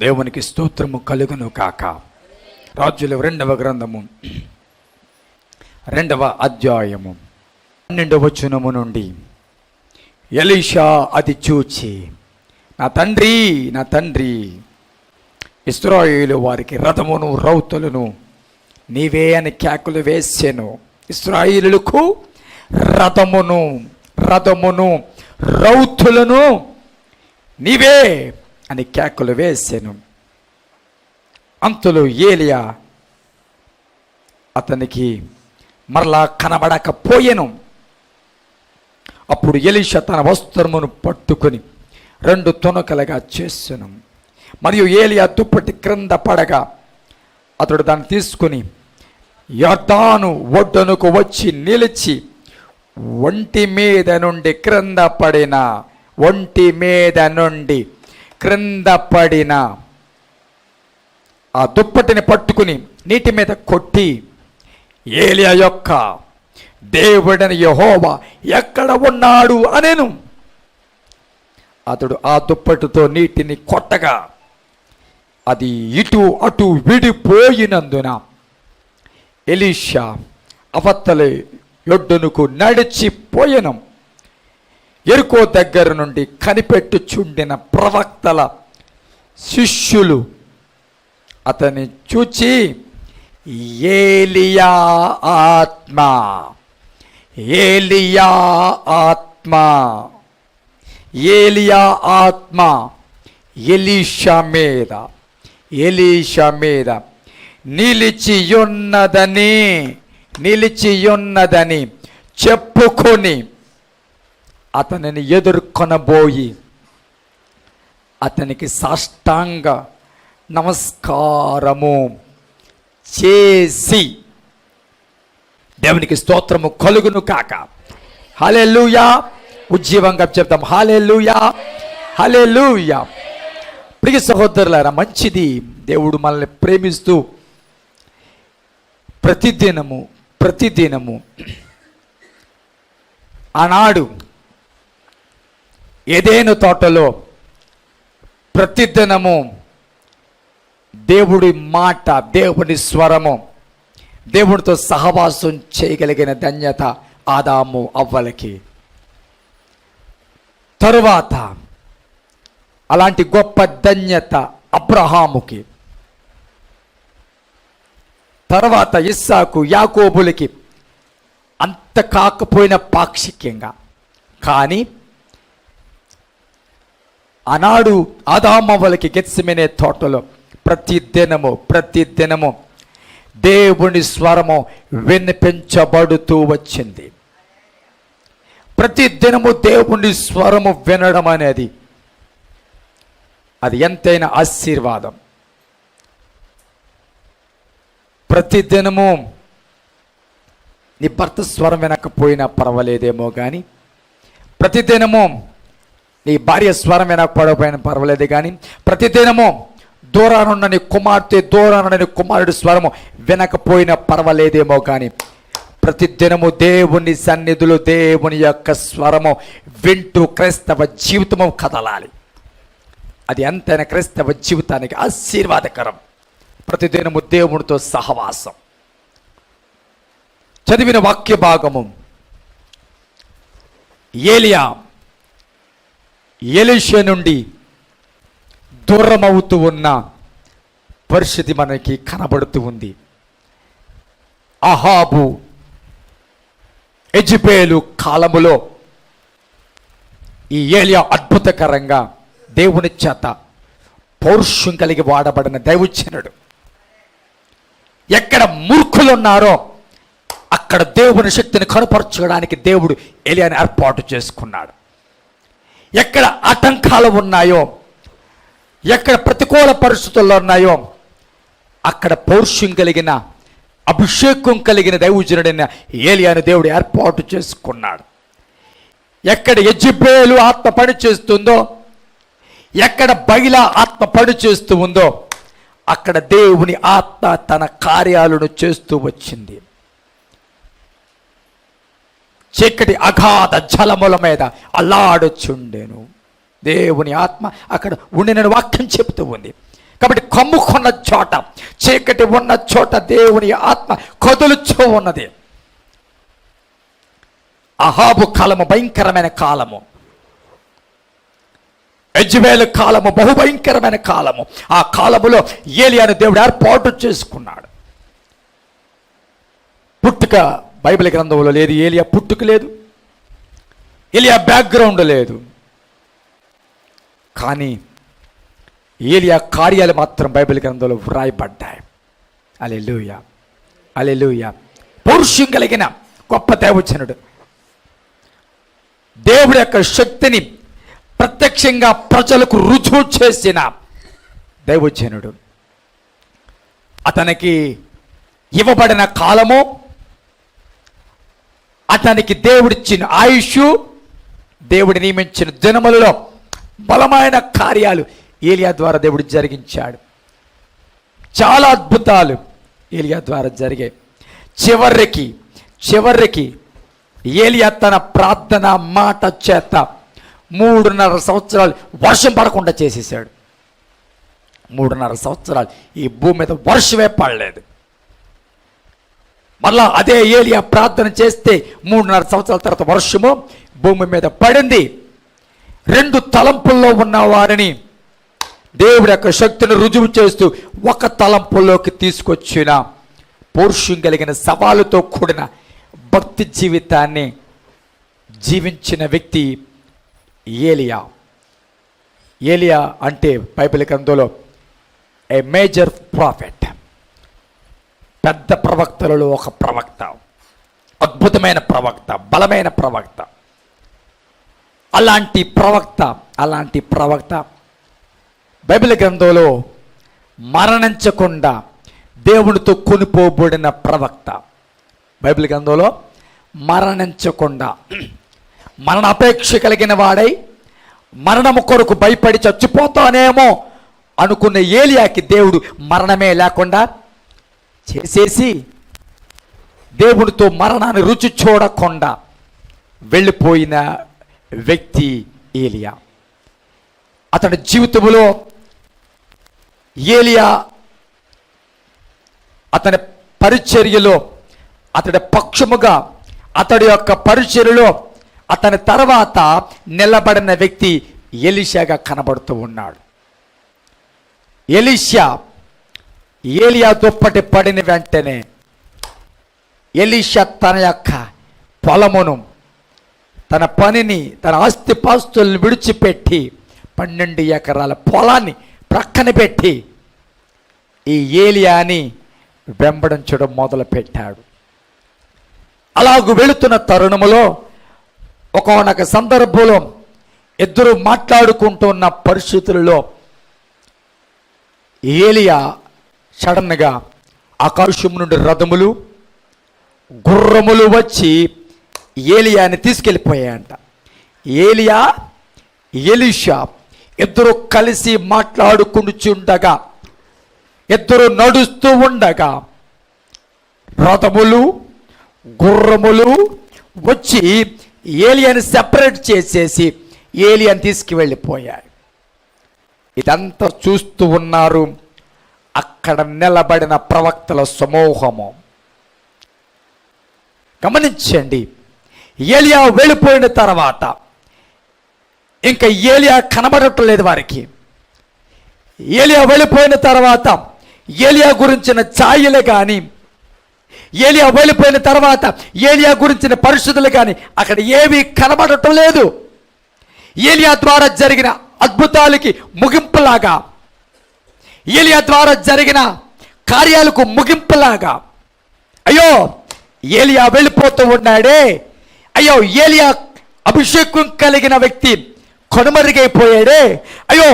దేవునికి స్తోత్రము కలుగును కాక. రాజుల 2వ గ్రంథము 2వ అధ్యాయము 12వ వచనము నుండి, ఎలీషా అది చూచి, నా తండ్రి ఇశ్రాయేలు వారికి రథమును రౌతులను నీవే అని కేకలు వేసెను. ఇశ్రాయేలులకు రథమును రౌతులను నీవే అని కేకలు వేసెను. అంతలో ఏలియా అతనికి మరలా కనబడకపోయెను. అప్పుడు ఎలీషా తన వస్త్రమును పట్టుకొని 2 తునకలుగా చేసెను. మరియు ఏలియా దుప్పటి క్రింద పడగా అతడు దాన్ని తీసుకుని యొర్దాను ఒడ్డునకు వచ్చి నిలిచి ఒంటి మీద నుండి క్రింద పడిన ఆ దుప్పటిని పట్టుకుని నీటి మీద కొట్టి, ఏలియా యొక్క దేవుడని యెహోవా ఎక్కడ ఉన్నాడు అనెను. అతడు ఆ దుప్పటితో నీటిని కొట్టగా అది ఇటు అటు విడిపోయినందున ఎలీషా అవతల యొడ్డునకు నడిచిపోయెను. యెరికో దగ్గర నుండి కనిపెట్టుచుండిన ప్రవక్తల శిష్యులు అతన్ని చూచి, ఏలియా ఆత్మ ఎలీషా మీద నిలిచియున్నదని చెప్పుకొని అతనిని ఎదుర్కొనబోయి అతనికి సాష్టాంగ నమస్కారము చేసి, దేవునికి స్తోత్రము కలుగును కాక. హల్లెలూయా. ఉజ్జీవంగా చెప్తాం, హల్లెలూయా, హల్లెలూయా. ప్రియ సహోదరులారా, మంచిది. దేవుడు మనల్ని ప్రేమిస్తూ ప్రతిదినము ఆనాడు ఏదెను తోటలో ప్రతిదినము దేవుడి మాట, దేవుని స్వరము, దేవుడితో సహవాసం చేయగలిగిన ధన్యత ఆదాము అవ్వలకి. తరువాత అలాంటి గొప్ప ధన్యత అబ్రహాముకి, తర్వాత ఇస్సాకు, యాకోబులకి. అంత కాకపోయిన పాక్షికంగా, కానీ ఆనాడు ఆదామవ్వలకి గెత్సెమనే తోటలో ప్రతిదినము దేవుని స్వరము వినిపించబడుతూ వచ్చింది. ప్రతిదినము దేవుని స్వరము వినడం అనేది అది ఎంతైనా ఆశీర్వాదం. ప్రతిదినము నీ భర్త స్వరం వినకపోయినా పర్వాలేదేమో కానీ, ప్రతిదినము నీ భార్య స్వరం వినకపోయినా పర్వాలేదు కానీ, ప్రతిదినము దూరానున్న నీ కుమార్తె, దూరానున్న నీ కుమారుడి స్వరము వినకపోయినా పర్వాలేదేమో కానీ, ప్రతిదినము దేవుని సన్నిధిలో దేవుని యొక్క స్వరము వింటూ క్రైస్తవ జీవితము కదలాలి. అది ఎంతైనా క్రైస్తవ జీవితానికి ఆశీర్వాదకరం. ప్రతిదినము దేవునితో సహవాసం. చదివిన వాక్య భాగము, ఎలీషా నుండి దూరమవుతూ ఉన్న పరిస్థితి మనకి కనబడుతూ ఉంది. అహాబు, యెజెబెలు కాలములో ఈ ఏలియా అద్భుతకరంగా దేవుని చేత పౌరుషం కలిగి వాడబడిన దైవజనుడు. ఎక్కడ మూర్ఖులు ఉన్నారో అక్కడ దేవుని శక్తిని కనపరచడానికి దేవుడు ఏలియాని ఏర్పాటు చేసుకున్నాడు. ఎక్కడ ఆటంకాలు ఉన్నాయో, ఎక్కడ ప్రతికూల పరిస్థితుల్లో ఉన్నాయో అక్కడ పౌరుషం కలిగిన, అభిషేకం కలిగిన దైవజనుడైన ఏలియాను దేవుడు ఏర్పాటు చేసుకున్నాడు. ఎక్కడ యెజెబెలు ఆత్మ పని చేస్తుందో, ఎక్కడ బయలా ఆత్మ పని చేస్తూ ఉందో అక్కడ దేవుని ఆత్మ తన కార్యాలను చేస్తూ వచ్చింది. చీకటి అగాధ జలముల మీద అల్లాడుచుండెను. దేవుని ఆత్మ అక్కడ ఉండిన వాక్యం చెబుతూ ఉంది. కాబట్టి కమ్ముకున్న చోట, చీకటి ఉన్న చోట దేవుని ఆత్మ కదులుచూ ఉన్నది. అహాబు కాలము భయంకరమైన కాలము, యెజ్రెయేలు కాలము బహుభయంకరమైన కాలము. ఆ కాలములో ఏలియాను దేవుడు ఏర్పాటు చేసుకున్నాడు. పుట్టుక బైబిల్ గ్రంథంలో లేదు, ఏలియా పుట్టుక లేదు, ఏలియా బ్యాక్గ్రౌండ్ లేదు. కానీ ఏలియా కార్యాలు మాత్రం బైబిల్ గ్రంథంలో వ్రాయబడ్డాయి. హల్లెలూయా, హల్లెలూయా. పౌరుషం కలిగిన గొప్ప దైవజనుడు, దేవుడి యొక్క శక్తిని ప్రత్యక్షంగా ప్రజలకు రుజువు చేసిన దైవజనుడు. అతనికి ఇవ్వబడిన కాలము, అతనికి దేవుడిచ్చిన ఆయుష్, దేవుడి నియమించిన దినములలో బలమైన కార్యాలు ఏలియా ద్వారా దేవుడు జరిగించాడు. చాలా అద్భుతాలు ఏలియా ద్వారా జరిగాయి. చివరికి ఏలియా తన ప్రార్థన మాట చేత 3.5 సంవత్సరాలు వర్షం పడకుండా చేసేసాడు. 3.5 సంవత్సరాలు ఈ భూమి మీద వర్షమే పడలేదు. మళ్ళా అదే ఏలియా ప్రార్థన చేస్తే 3.5 సంవత్సరాల తర్వాత వర్షము భూమి మీద పడింది. 2 తలంపుల్లో ఉన్న వారిని దేవుడి యొక్క శక్తిని రుజువు చేస్తూ ఒక తలంపులోకి తీసుకొచ్చిన పౌరుషం కలిగిన సవాలుతో కూడిన భక్తి జీవితాన్ని జీవించిన వ్యక్తి ఏలియా. ఏలియా అంటే బైబిల్ గ్రంథంలో ఏ మేజర్ ప్రాఫెట్, పెద్ద ప్రవక్తలలో ఒక ప్రవక్త, అద్భుతమైన ప్రవక్త, బలమైన ప్రవక్త. అలాంటి ప్రవక్త బైబిల్ గ్రంథంలో మరణించకుండా దేవునితో కొనిపోబడిన ప్రవక్త. బైబిల్ గ్రంథంలో మరణించకుండా మరణ అపేక్ష కలిగిన వాడై మరణము కొరకు భయపడి చచ్చిపోతానేమో అనుకున్న ఏలియాకి దేవుడు మరణమే లేకుండా చేసేసి దేవునితో మరణాన్ని రుచి చూడకుండా వెళ్ళిపోయిన వ్యక్తి ఏలియా. అతడి జీవితంలో ఏలియా అతని పరిచర్యలో, అతడి పక్షముగా, అతడి యొక్క పరిచర్యలో అతని తర్వాత నిలబడిన వ్యక్తి ఎలీషాగా కనబడుతూ ఉన్నాడు. ఎలీషా ఏలియా దుప్పటి పడిన వెంటనే ఎలీషా తన యొక్క పొలమును, తన పనిని, తన ఆస్తిపాస్తులను విడిచిపెట్టి 12 ఎకరాల పొలాన్ని ప్రక్కన పెట్టి ఈ ఏలియాని వెంబడించడం మొదలుపెట్టాడు. అలాగూ వెళుతున్న తరుణములో ఒకనొక సందర్భంలో ఇద్దరు మాట్లాడుకుంటున్న పరిస్థితులలో ఏలియా సడన్గా ఆకాశం నుండి రథములు, గుర్రములు వచ్చి ఏలియాని తీసుకెళ్ళిపోయాయంట. ఏలియా, ఎలీషా ఇద్దరు కలిసి మాట్లాడుకుంటుండగా, ఇద్దరు నడుస్తూ ఉండగా రథములు, గుర్రములు వచ్చి ఏలియాని సెపరేట్ చేసేసి ఏలియాని తీసుకువెళ్ళిపోయాయి. ఇదంతా చూస్తూ ఉన్నారు అక్కడ నిలబడిన ప్రవక్తల సమూహము. గమనించండి, ఏలియా వెళ్ళిపోయిన తర్వాత ఇంకా ఏలియా కనబడటం లేదు వారికి. ఏలియా వెళ్ళిపోయిన తర్వాత ఏలియా గురించిన ఛాయలు కానీ, ఏలియా వెళ్ళిపోయిన తర్వాత ఏలియా గురించిన పరిస్థితులు కానీ అక్కడ ఏమీ కనబడటం లేదు. ఏలియా ద్వారా జరిగిన అద్భుతాలకి ముగింపులాగా, ఏలియా ద్వారా జరిగిన కార్యాలకు ముగింపులాగా, అయ్యో ఏలియా వెళ్ళిపోతూ ఉన్నాడే, అయ్యో ఏలియా అభిషేకం కలిగిన వ్యక్తి కనుమరుగైపోయాడే, అయ్యో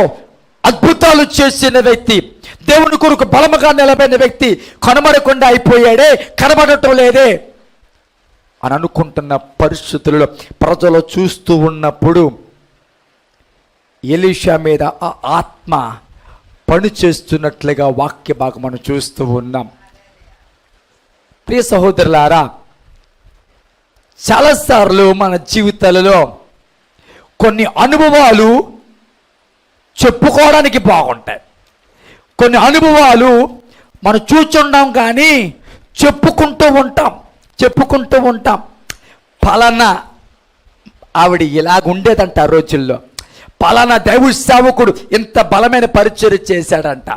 అద్భుతాలు చేసిన వ్యక్తి, దేవుని కొరకు బలముగా నిలబడిన వ్యక్తి కనుమరకుండా అయిపోయాడే, కనబడటం లేదే అని అనుకుంటున్న పరిస్థితులలో ప్రజలు చూస్తూ ఉన్నప్పుడు ఎలీషా మీద ఆ ఆత్మ పని చేస్తున్నట్లుగా వాక్య భాగం మనం చూస్తూ ఉన్నాం. ప్రియ సహోదరులారా, చాలాసార్లు మన జీవితాలలో కొన్ని అనుభవాలు చెప్పుకోవడానికి బాగుంటాయి, కొన్ని అనుభవాలు మనం చూచుండం కానీ చెప్పుకుంటూ ఉంటాం. పలానా ఆవిడ ఇలాగుండేదంట ఆ రోజుల్లో, పలానా దైవ సేవకుడు ఇంత బలమైన పరిచయం చేశాడంట.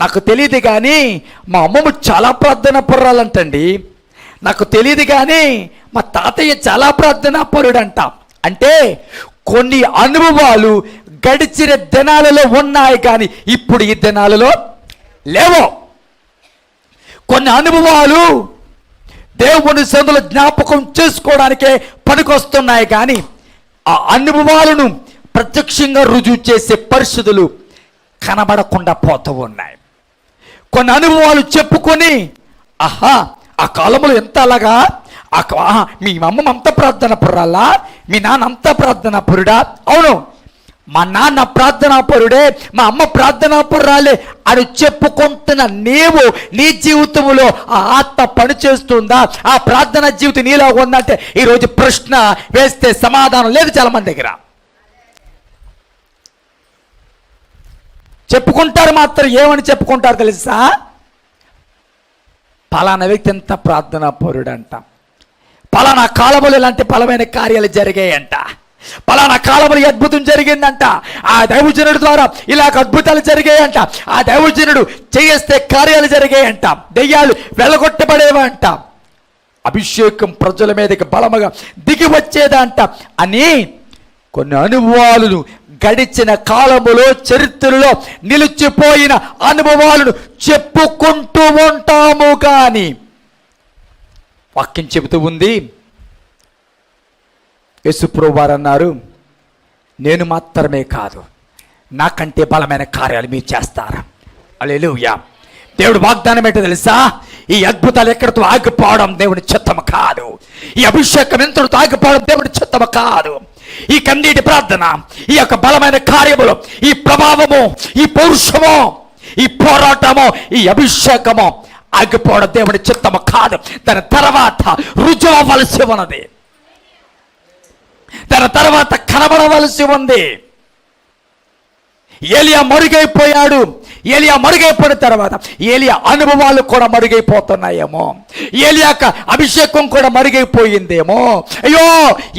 నాకు తెలియదు కానీ మా అమ్మమ్మ చాలా ప్రార్థనా పరురాలంటండి. నాకు తెలియదు కానీ మా తాతయ్య చాలా ప్రార్థనా పరుడంట. అంటే కొన్ని అనుభవాలు గడిచిన దినాలలో ఉన్నాయి కానీ ఇప్పుడు ఈ దినాలలో లేవు. కొన్ని అనుభవాలు దేవుని సన్నిధిలో జ్ఞాపకం చేసుకోవడానికే పనికొస్తున్నాయి కానీ ఆ అనుభవాలను ప్రత్యక్షంగా రుజువు చేసే పరిస్థితులు కనబడకుండా పోతూ ఉన్నాయి. కొన్ని అనుభవాలు చెప్పుకొని ఆహా ఆ కాలంలో ఎంత అలాగా, మీ అమ్మ అంత ప్రార్థన పరురాలా, మీ నాన్న అంత ప్రార్థనా పరుడా? అవును, మా నాన్న ప్రార్థనా పరుడే, మా అమ్మ ప్రార్థనా పరురాలే అని చెప్పుకుంటున్న నీవు నీ జీవితంలో ఆ ఆత్మ పనిచేస్తుందా? ఆ ప్రార్థనా జీవితం నీలో ఉందంటే ఈరోజు ప్రశ్న వేస్తే సమాధానం లేదు చాలా మంది దగ్గర. చెప్పుకుంటారు మాత్రం, ఏమని చెప్పుకుంటారు తెలుసా? పలానా వ్యక్తి ఎంత ప్రార్థనా పరుడంట, పలానా కాలంలో ఇలాంటి బలమైన కార్యాలు జరిగాయంట, పలానా కాలంలో అద్భుతం జరిగిందంట, ఆ దైవజనుడి ద్వారా ఇలాగ అద్భుతాలు జరిగాయంట, ఆ దైవజనుడు చేస్తే కార్యాలు జరిగాయంట, దెయ్యాలు వెళ్ళగొట్టబడేవంట, అభిషేకం ప్రజల మీదకి బలముగా దిగి వచ్చేదంట అని కొన్ని అనుభవాలను గడిచిన కాలములో చరిత్రలో నిలిచిపోయిన అనుభవాలను చెప్పుకుంటూ ఉంటాము. కానీ వాక్యం చెబుతూ ఉంది, యేసుప్రభువు వారు అన్నారు, నేను మాత్రమే కాదు నాకంటే బలమైన కార్యాలు మీరు చేస్తారా? హల్లెలూయా. దేవుడు వాగ్దానం ఏంటో తెలుసా? ఈ అద్భుతాలు ఎక్కడితో ఆగిపోవడం దేవుని చిత్తము కాదు, ఈ అభిషేకం ఎంతటితో ఆగిపోవడం దేవుని చిత్తము కాదు. ఈ కన్నీటి ప్రార్థన, ఈ యొక్క బలమైన కార్యములు, ఈ ప్రభావము, ఈ పౌరుషము, ఈ పోరాటము, ఈ అభిషేకము ఆగిపోవడం దేవుని చిత్తము కాదు. దాని తర్వాత రుజువు అవ్వవలసి ఉన్నది, దాని తర్వాత కనబడవలసి ఉంది. ఏలియా మరుగైపోయాడు. ఏలియా మరుగైపోయిన తర్వాత ఏలియా అనుభవాలు కూడా మరుగైపోతున్నాయేమో, ఏలియా అభిషేకం కూడా మరుగైపోయిందేమో. అయ్యో,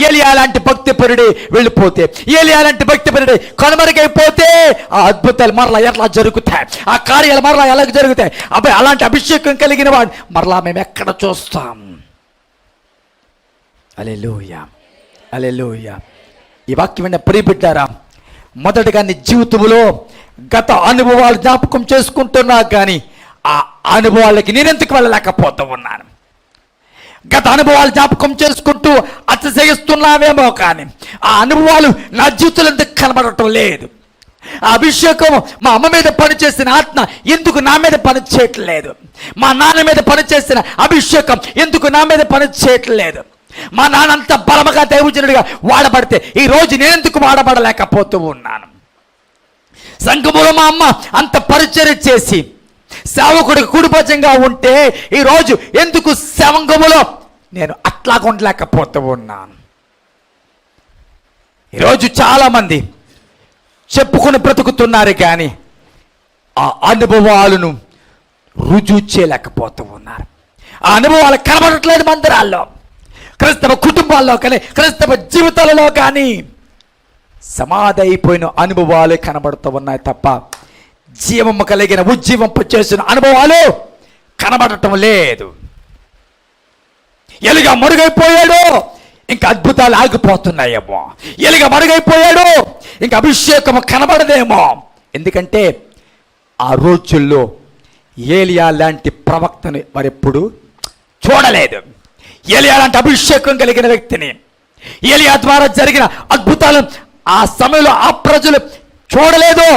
ఏలియా లాంటి భక్తిపరుడే వెళ్ళిపోతే, ఏలియా లాంటి భక్తిపరుడే కనుమరుగైపోతే ఆ అద్భుతాలు మరలా ఎలా జరుగుతాయి, ఆ కార్యాలు మరలా ఎలా జరుగుతాయి? అబ్బాయి అలాంటి అభిషేకం కలిగిన వాడు మరలా మేము ఎక్కడ చూస్తాం? హల్లెలూయా, హల్లెలూయా. ఈ వాక్యం విన్న ప్రియబిడ్డారా, మొదటగా నీ జీవితంలో గత అనుభవాలు జ్ఞాపకం చేసుకుంటున్నా కానీ ఆ అనుభవాలకి నేనెందుకు వెళ్ళలేకపోతూ ఉన్నాను? గత అనుభవాలు జ్ఞాపకం చేసుకుంటూ అతిశయిస్తున్నావేమో కానీ ఆ అనుభవాలు నా జీవితంలో ఎందుకు కనబడటం లేదు? ఆ అభిషేకం మా అమ్మ మీద పనిచేసిన ఆత్మ ఎందుకు నా మీద పని చేయట్లేదు? మా నాన్న మీద పనిచేసిన అభిషేకం ఎందుకు నా మీద పని చేయట్లేదు? మా నాన్న అంత బలముగా దైవజనుడిగా వాడబడితే ఈరోజు నేనెందుకు వాడబడలేకపోతూ ఉన్నాను? సంఘములో మా అమ్మ అంత పరిచర్య చేసి సేవకుడికి కుడిపచ్చంగా ఉంటే ఈరోజు ఎందుకు సంఘములో నేను అట్లా ఉండలేకపోతూ ఉన్నాను? ఈరోజు చాలామంది చెప్పుకొని బ్రతుకుతున్నారు కానీ ఆ అనుభవాలను రుజువు చేయలేకపోతూ ఉన్నారు. ఆ అనుభవాలు కనబడట్లేదు మందిరాల్లో, క్రైస్తవ కుటుంబాల్లో కానీ క్రైస్తవ జీవితాలలో కానీ సమాధి అయిపోయిన అనుభవాలే కనబడుతూ ఉన్నాయి తప్ప జీవము కలిగిన ఉజ్జీవింప చేసిన అనుభవాలు కనబడటం లేదు. ఎలుగా మరుగైపోయాడు, ఇంకా అద్భుతాలు ఆగిపోతున్నాయేమో. ఎలుగా మరుగైపోయాడు, ఇంకా అభిషేకము కనబడదేమో. ఎందుకంటే ఆ రోజుల్లో ఏలియా లాంటి ప్రవక్తని వారెప్పుడు చూడలేదు. ఏలియా లాంటి అభిషేకం కలిగిన వ్యక్తిని, ఏలియా ద్వారా జరిగిన అద్భుతాలు ఆ సమయంలో ఆ ప్రజలు చూడలేదు.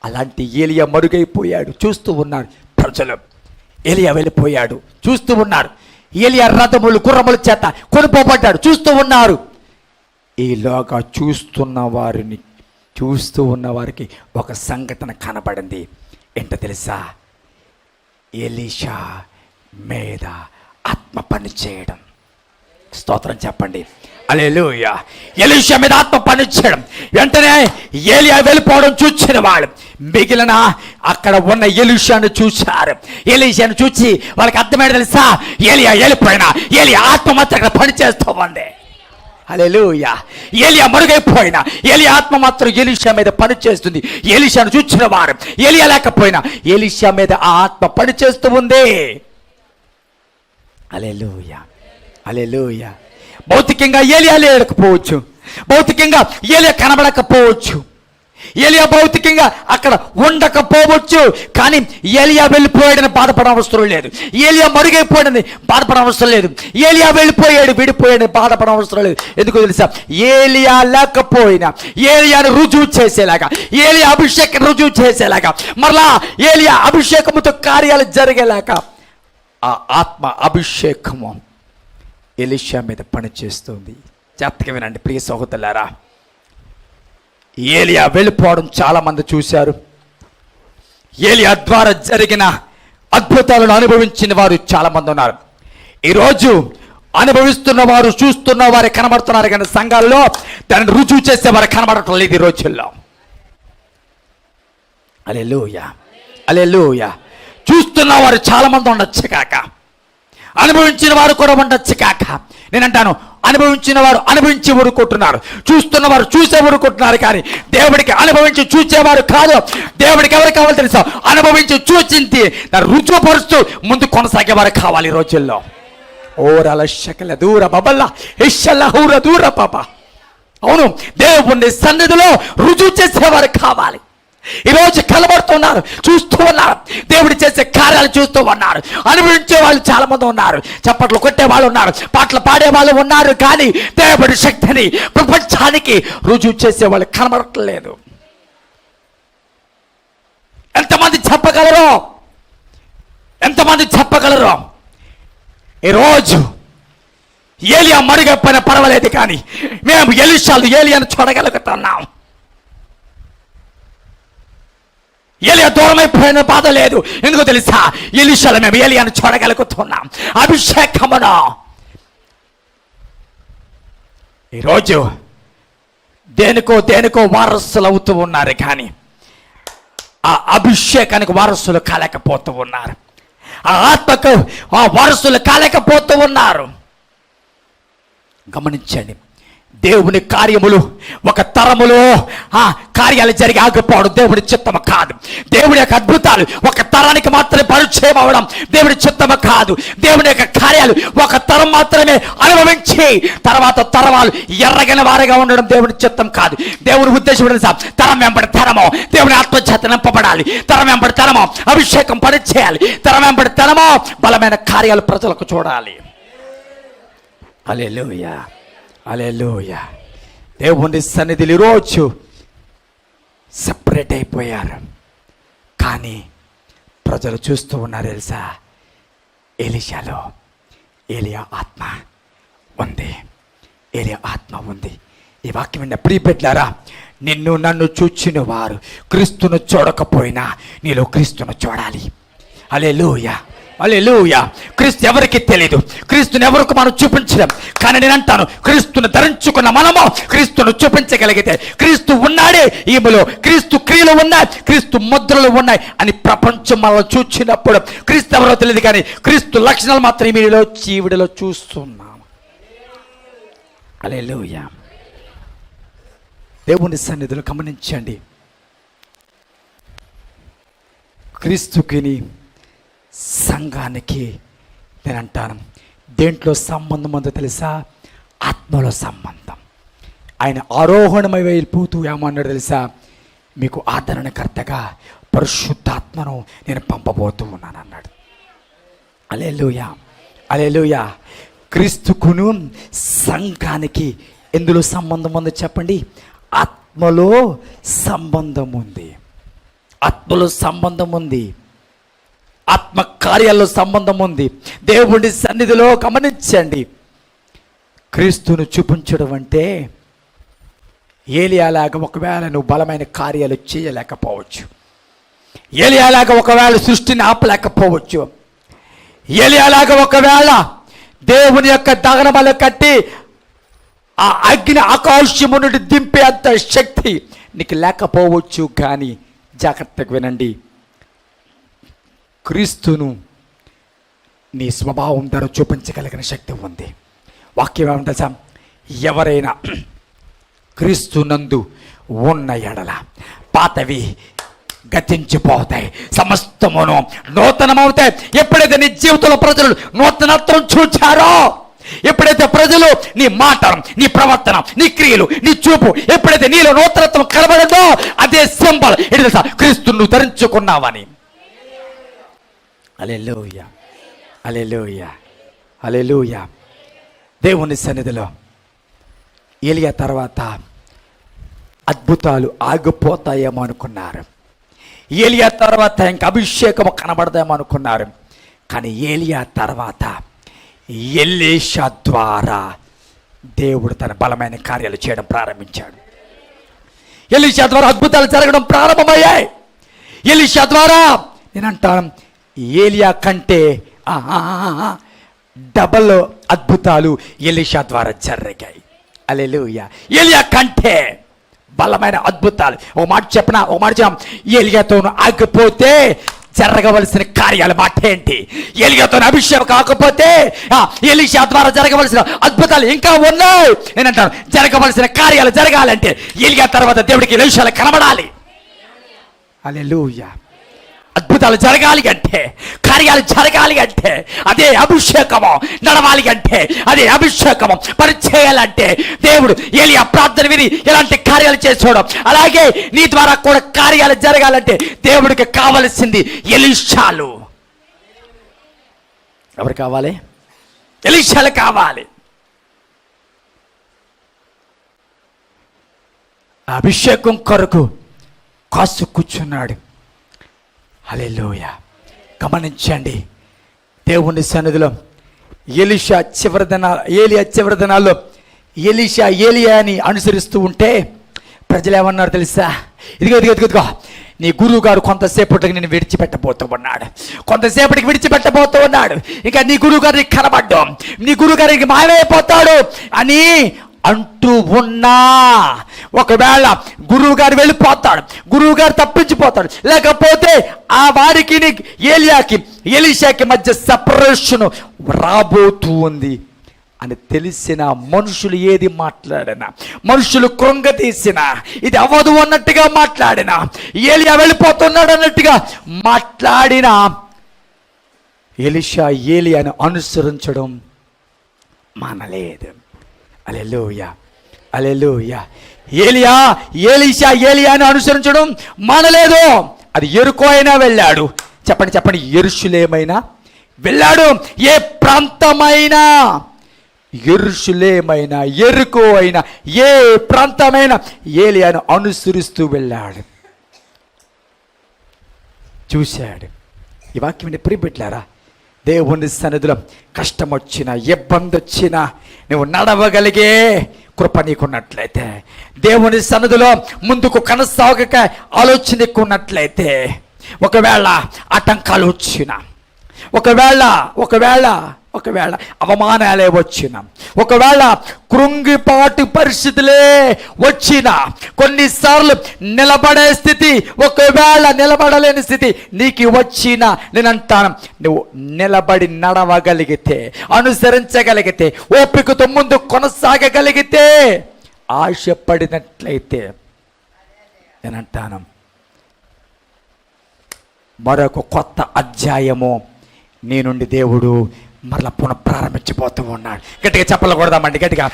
అలాంటి ఏలియా మరుగైపోయాడు, చూస్తూ ఉన్నారు ప్రజలు. ఏలియా వెళ్ళిపోయాడు, చూస్తూ ఉన్నారు. ఏలియా రథములు గుర్రముల చేత కొనుపోబడ్డాడు, చూస్తూ ఉన్నారు. ఈలోగా చూస్తూ ఉన్న వారికి ఒక సంఘటన కనబడింది. ఏంటో తెలుసా? ఎలీషా మీద ఆత్మ పని చేయడం. స్తోత్రం చెప్పండి, హల్లెలూయా. ఎలీషా మీద ఆత్మ పని చేయడం. వెంటనే ఏలియా వెళ్ళిపోవడం చూసిన వాళ్ళు మిగిలిన అక్కడ ఉన్న ఎలీషాను చూశారు. ఎలీషాను చూసి వాళ్ళకి అర్థమైంది తెలుసా, ఏలియా వెళ్ళిపోయినా ఏలియా ఆత్మ మాత్రం అక్కడ పని చేస్తూ ఉంది. హల్లెలూయా. ఏలియా మరుగైపోయినా ఏలియా ఆత్మ మాత్రం ఎలీషా మీద పని చేస్తుంది. ఎలీషాను చూసిన వారు ఏలియా లేకపోయినా ఎలీషా మీద ఆ ఆత్మ పని చేస్తూ ఉంది. హల్లెలూయా, హల్లెలూయా. భౌతికంగా ఏలియా లేకపోవచ్చు, భౌతికంగా ఏలియా కనబడకపోవచ్చు, ఏలియా భౌతికంగా అక్కడ ఉండకపోవచ్చు. కానీ ఏలియా వెళ్ళిపోయాడని బాధపడవసరం లేదు, ఏలియా మరుగైపోయాడని బాధపడవసరం లేదు, ఏలియా వెళ్ళిపోయాడు విడిపోయాడని బాధపడవసరం లేదు. ఎందుకు తెలుసా, ఏలియా లేకపోయినా ఏలియాను రుజువు చేసేలాగా, ఏలియా అభిషేకం రుజువు చేసేలాగా, మరలా ఏలియా అభిషేకముతో కార్యాలు జరిగేలాగా ఆ ఆత్మ అభిషేకము ఎలీషా మీద పనిచేస్తుంది. జాగ్రత్తగా వినండి ప్రియ సహోదరులారా. ఏలియా వెళ్ళిపోవడం చాలా మంది చూశారు. ఏలియా ద్వారా జరిగిన అద్భుతాలను అనుభవించిన వారు చాలా మంది ఉన్నారు. ఈరోజు అనుభవిస్తున్న వారు, చూస్తున్న వారు కనబడుతున్నారు, కానీ సంఘాల్లో దాన్ని రుజువు చేసేవారు కనబడటం లేదు ఈ రోజుల్లో. హల్లెలూయా, హల్లెలూయా. చూస్తున్న వారు చాలా మంది ఉండొచ్చు కాక, అనుభవించిన వారు కూడా ఉండొచ్చు కాక. నేనంటాను, అనుభవించిన వారు అనుభవించి ఊరుకుంటున్నారు, చూస్తున్న వారు చూసే ఊరుకుంటున్నారు. కానీ దేవుడికి అనుభవించి చూసేవారు కాదు. దేవుడికి ఎవరు కావాలి తెలుసా, అనుభవించి చూచింది దాన్ని రుజువుపరుస్తూ ముందు కొనసాగేవారు కావాలి ఈ రోజుల్లో. ఓరల శకల దూర బబల్లా ఇషల్ల హూర దూర పాప. అవును, దేవుని సన్నిధిలో రుజువు చేసేవారు కావాలి. ఈరోజు కలబడుతున్నారు, చూస్తూ ఉన్నారు, దేవుడు చేసే కార్యాలు చూస్తూ ఉన్నారు. అనుభవించే వాళ్ళు చాలా మంది ఉన్నారు, చప్పట్లు కొట్టే వాళ్ళు ఉన్నారు, పాటలు పాడే వాళ్ళు ఉన్నారు. కానీ దేవుడి శక్తిని ప్రపంచానికి రుజువు చేసే వాళ్ళు కనబడట్లేదు. ఎంతమంది చెప్పగలరు, ఎంతమంది చెప్పగలరు? ఈరోజు ఏలియా మరుగైపోయినా పర్వాలేదు, కానీ మేము ఏలియాను చూడగలుగుతున్నాం. ఏలియా దూరమైపోయిన బాధ లేదు. ఎందుకు తెలుసా, ఎలీషాలో మేము ఏలియాను చూడగలుగుతున్నాం. అభిషేకమును ఈరోజు దేనికో వారసులు అవుతూ ఉన్నారు, కానీ ఆ అభిషేకానికి వారసులు కాలేకపోతూ ఉన్నారు, ఆ ఆత్మకు ఆ వారసులు కాలేకపోతూ ఉన్నారు. గమనించండి, దేవుని కార్యములు ఒక తరములో కార్యాలు జరిగి ఆగిపోవడం దేవుడి చిత్తము కాదు. దేవుడి యొక్క అద్భుతాలు ఒక తరానికి మాత్రమే పరిచయం అవ్వడం దేవుడి చిత్తము కాదు. దేవుని యొక్క కార్యాలు ఒక తరం మాత్రమే అనుభవించి తర్వాత తరవాలు ఎర్రగిన వారిగా ఉండడం దేవుడి చిత్తం కాదు. దేవుని ఉద్దేశం తెలుసా, తరం వెంబడి తరము దేవుని ఆత్మచేత నింపబడాలి, తరం వెంబడి తరము అభిషేకం పనిచేయాలి, తరం వెంబడి తరము బలమైన కార్యాలు ప్రజలకు చూడాలి. హల్లెలూయా, హల్లెలూయా. దేవుని సన్నిధిలో ఈరోజు సెపరేట్ అయిపోయారు, కానీ ప్రజలు చూస్తూ ఉన్నారు తెలుసా, ఎలీషాలో ఏలియా ఆత్మ ఉంది, ఏలియా ఆత్మ ఉంది. ఈ వాక్యం విన్న ప్రియ బిడ్డలారా, నిన్ను నన్ను చూచిన వారు క్రీస్తును చూడకపోయినా నీలో క్రీస్తును చూడాలి. హల్లెలూయా, హల్లెలూయా. క్రీస్తు ఎవరికి తెలియదు, క్రీస్తుని ఎవరికి మనం చూపించలేం. కానీ నేను అంటాను, క్రీస్తుని ధరించుకున్న మనము క్రీస్తును చూపించగలిగితే, క్రీస్తు ఉన్నాడే ఈమెలో, క్రీస్తు క్రియలు ఉన్నాయి, క్రీస్తు ముద్రలు ఉన్నాయి అని ప్రపంచం మనల్ని చూచినప్పుడు క్రీస్తు ఎవరో తెలియదు, కానీ క్రీస్తు లక్షణాలు మాత్రం ఈమెలో చీవిడిలో చూస్తున్నాం. హల్లెలూయా. దేవుని సన్నిధిలో గమనించండి, క్రీస్తుకిని సంఘానికి నేను అంటాను, దేంట్లో సంబంధం ఉందో తెలుసా, ఆత్మలో సంబంధం. ఆయన ఆరోహణమై వెళ్ళిపోతూ ఏమన్నాడు తెలుసా, మీకు ఆదరణకర్తగా పరిశుద్ధాత్మను నేను పంపబోతూ ఉన్నాను అన్నాడు. హల్లెలూయా, హల్లెలూయా. క్రీస్తుకును సంఘానికి ఎందులో సంబంధం ఉందో చెప్పండి, ఆత్మలో సంబంధం ఉంది, ఆత్మలో సంబంధం ఉంది, ఆత్మ కార్యాల్లో సంబంధం ఉంది. దేవుడి సన్నిధిలో గమనించండి, క్రీస్తును చూపించడం అంటే ఏలియాలాగా ఒకవేళ నువ్వు బలమైన కార్యాలు చేయలేకపోవచ్చు, ఏలియాలాగా ఒకవేళ సృష్టిని ఆపలేకపోవచ్చు, ఏలియాలాగా ఒకవేళ దేవుని యొక్క దహన బలి కట్టి ఆ అగ్ని ఆకాశము నుండి దింపే అంత శక్తి నీకు లేకపోవచ్చు. కానీ జాగ్రత్తగా వినండి, క్రీస్తును నీ స్వభావం ధర చూపించగలిగిన శక్తి ఉంది. వాక్యం ఏమంటా, ఎవరైనా క్రీస్తునందు ఉన్న ఎడల పాతవి గతించిపోతాయి, సమస్తమును నూతనమవుతాయి. ఎప్పుడైతే నీ జీవితంలో ప్రజలు నూతనత్వం చూచారో, ఎప్పుడైతే ప్రజలు నీ మాట, నీ ప్రవర్తన, నీ క్రియలు, నీ చూపు ఎప్పుడైతే నీలో నూతనత్వం కనబడిందో అదే సింబల్ ఏంటి తెలుసా? క్రీస్తును ధరించుకున్నావని. హల్లెలూయా, హల్లెలూయా, హల్లెలూయా. దేవుని సన్నిధిలో ఏలియా తర్వాత అద్భుతాలు ఆగిపోతాయేమో అనుకున్నారు. ఏలియా తర్వాత ఇంకా అభిషేకం కనబడదేమో అనుకున్నారు. కానీ ఏలియా తర్వాత ఎలీషా ద్వారా దేవుడు తన బలమైన కార్యాలు చేయడం ప్రారంభించాడు. ఎలీషా ద్వారా అద్భుతాలు జరగడం ప్రారంభమయ్యాయి. ఎలీషా ద్వారా నేనంటాను ఏలియా కంటే డబల్ అద్భుతాలు ఎలీషా ద్వారా జరిగాయి. హల్లెలూయా. ఏలియా కంటే బలమైన అద్భుతాలు. ఒక మాట చెప్పనా, ఒక మాట చెప్పం, ఏలియాతో ఆగిపోతే జరగవలసిన కార్యాల మాట ఏంటి? ఏలియాతో అభిషేకం కాకపోతే ఎలీషా ద్వారా జరగవలసిన అద్భుతాలు ఇంకా ఉన్నాయి. నేనంటాను జరగవలసిన కార్యాలు జరగాలంటే ఏలియా తర్వాత దేవుడికి ఎలీషాలు కనబడాలి. హల్లెలూయా. అద్భుతాలు జరగాలి అంటే, కార్యాలు జరగాలి అంటే అదే అభిషేకము, నడవాలి అంటే అదే అభిషేకము, పని చేయాలంటే దేవుడు ఏలియా ప్రార్థన విని ఎలాంటి కార్యాలు చేసుకోవడం, అలాగే నీ ద్వారా కూడా కార్యాలు జరగాలంటే దేవుడికి కావలసింది ఎలీషాలు. ఎవరు కావాలి? ఎలీషాలు కావాలి. అభిషేకం కొరకు కాసు కూర్చున్నాడు. హల్లెలూయా. గమనించండి, దేవుని సన్నిధిలో ఏలియా చివరి దినాల్లో ఏలియాని అనుసరిస్తూ ఉంటే ప్రజలు ఏమన్నారు తెలుసా? ఇదిగో నీ గురువు గారు కొంతసేపటికి నేను విడిచిపెట్టబోతూ ఉన్నాడు, కొంతసేపటికి విడిచిపెట్టబోతూ ఉన్నాడు, ఇంకా నీ గురువు గారికి కనబడ్డం, నీ గురువు గారికి మాయమైపోతాడు అని అంటూ ఉన్నా, ఒకవేళ గురువు గారు వెళ్ళిపోతాడు, గురువు గారు తప్పించిపోతాడు, లేకపోతే ఆ వారికి ఏలియాకి ఎలీషాకి మధ్య సెపరేషన్ రాబోతూ ఉంది అని తెలిసిన మనుషులు ఏది మాట్లాడినా, మనుషులు కృంగతీసినా, ఇది అవ్వదు అన్నట్టుగా మాట్లాడినా, ఏలియా వెళ్ళిపోతున్నాడు అన్నట్టుగా మాట్లాడినా, ఎలీషా ఏలియాను అనుసరించడం మానలేదు. హల్లెలూయా, హల్లెలూయా. ఎలీషా ఏలియాను అనుసరించడం మానలేదు. అది యెరికో అయినా వెళ్ళాడు, చెప్పండి, యెరూషలేమైనా వెళ్ళాడు. ఏ ప్రాంతమైనా, యెరూషలేమైనా, యెరికో అయినా, ఏ ప్రాంతమైనా ఏలియాను అనుసరిస్తూ వెళ్ళాడు, చూశాడు. ఈ వాక్యం ప్రియబిడ్డలారా, దేవుని సన్నిధిలో కష్టం వచ్చినా, ఇబ్బంది వచ్చినా నువ్వు నడవగలిగే కృప నీకున్నట్లయితే, దేవుని సన్నిధిలో ముందుకు కొనసాగక ఆలోచన నీకున్నట్లయితే, ఒకవేళ ఆటంకాలు వచ్చినా, ఒకవేళ అవమానాలే వచ్చిన, ఒకవేళ కృంగిపాటు పరిస్థితులే వచ్చిన, కొన్నిసార్లు నిలబడే స్థితి, ఒకవేళ నిలబడలేని స్థితి నీకు వచ్చినా, నేనంటాను నువ్వు నిలబడి నడవగలిగితే, అనుసరించగలిగితే, ఓపికతో ముందు కొనసాగగలిగితే, ఆశపడినట్లయితే, నేనంటాను మరొక కొత్త అధ్యాయము నీ నుండి దేవుడు మరలా పునఃప్రారంభించబోతూ ఉన్నాడు. గట్టిగా చెప్పకూడదామండి, గట్టిగా.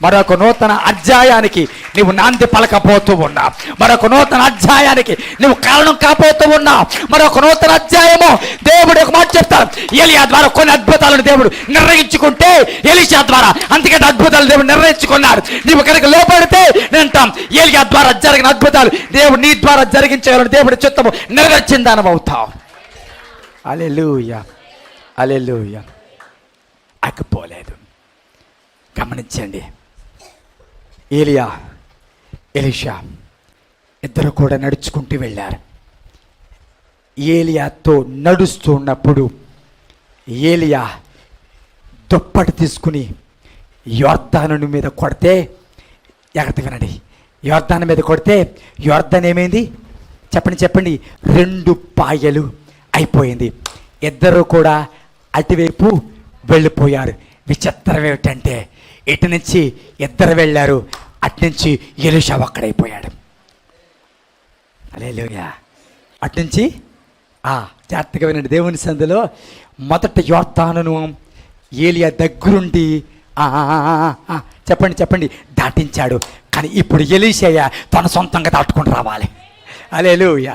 మరొక నూతన అధ్యాయానికి నువ్వు నాంది పలకపోతూ ఉన్నావు, మరొక నూతన అధ్యాయానికి నువ్వు కారణం కాబోతూ ఉన్నావు. మరొక నూతన అధ్యాయము దేవుడు ఒక మాట చెప్తాడు, ఏలియా ద్వారా కొన్ని అద్భుతాలను దేవుడు నిర్ణయించుకుంటే, ఎలీషా ద్వారా అంతకంటే అద్భుతాలు దేవుడు నిర్ణయించుకున్నాడు. నీవు కనుక లోపడితే నేనంటాం ఏలియా ద్వారా జరిగిన అద్భుతాలు దేవుడు నీ ద్వారా జరిగించగలడు. దేవుడి చిత్తము నెరవేర్చిందానం అవుతావు. హల్లెలూయా, హల్లెలూయా. ఆగిపోలేదు. గమనించండి, ఏలియా, ఎలీషా ఇద్దరు కూడా నడుచుకుంటూ వెళ్ళారు. ఏలియాతో నడుస్తున్నప్పుడు ఏలియా దుప్పటి తీసుకుని యొర్దాను మీద కొడితే జాగ్రత్త వినండి. యోర్దాను మీద కొడితే యోర్దాన్ ఏమైంది? చెప్పండి 2 పాయలు అయిపోయింది. ఇద్దరు కూడా అటువైపు వెళ్ళిపోయారు. విచిత్రం ఏమిటంటే ఇటు నుంచి ఇద్దరు వెళ్ళారు, అటు నుంచి ఎలీషా ఒక్కడైపోయాడు. హల్లెలూయా. అటు నుంచి జాగ్రత్తగా వినండి. దేవుని సందులో మొదట యోర్దానును ఏలియా దగ్గరుండి చెప్పండి దాటించాడు. కానీ ఇప్పుడు ఎలీషా తన సొంతంగా దాటుకొని రావాలి. హల్లెలూయా,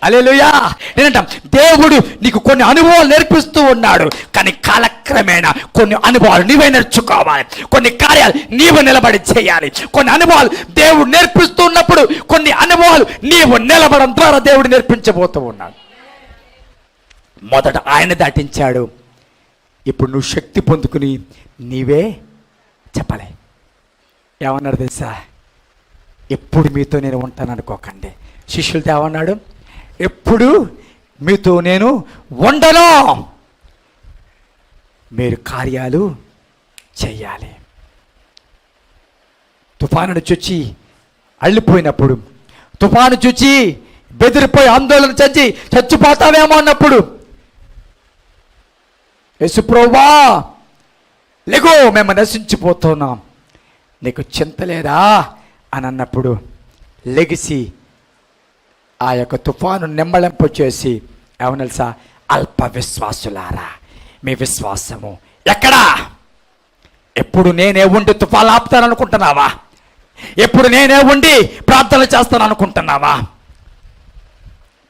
హల్లెలూయా. నేనంటాం, దేవుడు నీకు కొన్ని అనుభవాలు నేర్పిస్తూ ఉన్నాడు, కానీ కాలక్రమేణా కొన్ని అనుభవాలు నీవే నేర్చుకోవాలి. కొన్ని కార్యాలు నీవు నిలబడి చేయాలి. కొన్ని అనుభవాలు దేవుడు నేర్పిస్తూ ఉన్నప్పుడు కొన్ని అనుభవాలు నీవు నిలబడడం ద్వారా దేవుడు నేర్పించబోతూ ఉన్నాడు. మొదట ఆయన దాటించాడు, ఇప్పుడు నువ్వు శక్తి పొందుకుని నీవే చెప్పాలి. ఏమన్నాడు తెలుసా? ఎప్పుడు మీతో నేను ఉంటాను అనుకోకండి. శిష్యులతో ఏమన్నాడు? ఎప్పుడు మీతో నేను ఉండను, మీరు కార్యాలు చెయ్యాలి. తుఫాను చూచి అల్లిపోయినప్పుడు, తుఫాను చూచి బెదిరిపోయి ఆందోళన చెంది చచ్చిపోతావేమో అన్నప్పుడు, యేసుప్రభువా లెగో, మేము నశించిపోతున్నాం, నీకు చింత లేదా అని అన్నప్పుడు లెగిసి ఆ యొక్క తుఫాను నిమ్మళింపు చేసి ఏమన్నా తెలుసా? అల్ప విశ్వాసులారా, మీ విశ్వాసము ఎక్కడా? ఎప్పుడు నేనే ఉండి తుఫాను ఆపుతాను అనుకుంటున్నావా? ఎప్పుడు నేనే ఉండి ప్రార్థనలు చేస్తాను అనుకుంటున్నావా?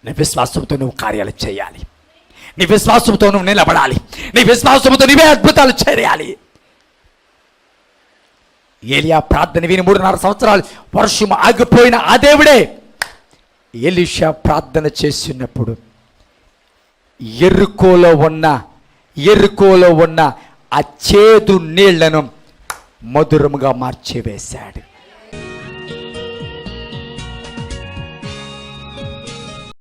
నీ విశ్వాసంతో నువ్వు కార్యాలు చేయాలి. నీ విశ్వాసంతో నువ్వు నిలబడాలి. నీ విశ్వాసంతో నీవే అద్భుతాలు చేయాలి. ఏలియా ప్రార్థన విని 3.5 సంవత్సరాలు వర్షం ఆగిపోయిన ఆ దేవుడే ఎలీషా ప్రార్థన చేసినప్పుడు ఎరుకోలో ఉన్న ఆ చేదు నీళ్లను మధురముగా మార్చివేశాడు.